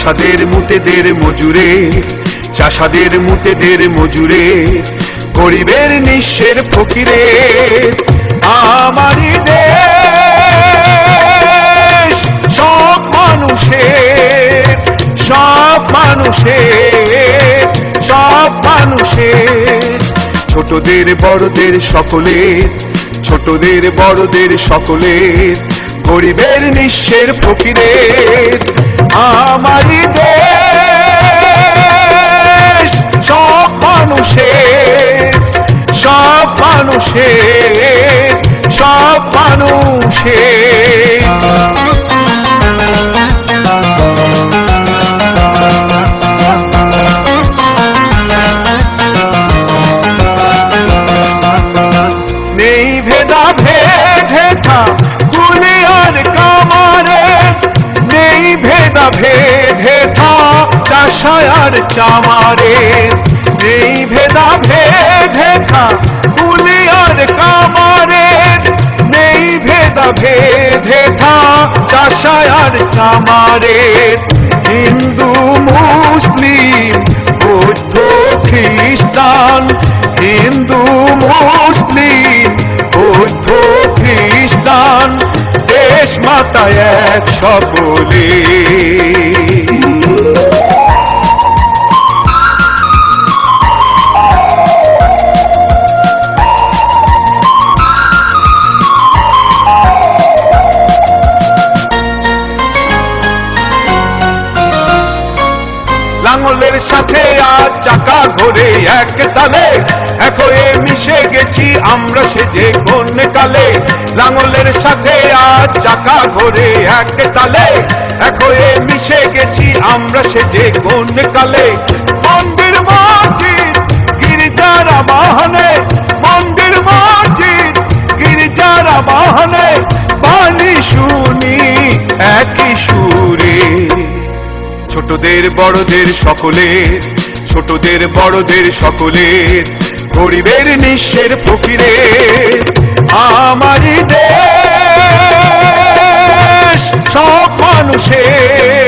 চাষাদের মুটেদের মজুরে, চাষাদের মুটেদের মজুরে, গরিবের নিঃস্বের ফকিরে। আমারই দেশ সব মানুষের, সব মানুষের, সব মানুষের, ছোটদের বড়দের সকলের, ছোটদের বড়দের সকলের, গরিবের নিঃস্বের ফকিরের। আমারই দেশ সব মানুষের, সব মানুষের, সব মানুষের। নেই ভেদা ভেদে থা কুলি আর কামারে, নেই ভেদা ভেদে থা চাষা আর চামারে, নেই ভেদা ভেদে থা কুলি আর কামারে, নেই ভেদা ভেদে থা চাষা আর চামারে। হিন্দু মুসলিম বৌদ্ধ খ্রিস্টান, হিন্দু মুসলিম বৌদ্ধ খ্রিস্টান, দেশ মাতা এক সকলে। লাঙলের সাথে আজ চাকা ঘোরে এক তালে, এক হয়ে মিশে গেছি আমরা সেজে কোন কালে। লাঙলের সাথে আজ চাকা ঘোরে এক তালে, এক হয়ে মিশে গেছি আমরা সেজে কোন কালে। মন্দির মসজিদ গির্জার আবাহনে, মন্দির মসজিদ গির্জার আবাহনে, বাণী শুনি একই সুরে। ছোটদের বড়দের সকলের, ছোটদের বড়দের সকলের, গরিবের নিঃস্বের ফকিরের। আমারই দেশ সব মানুষের,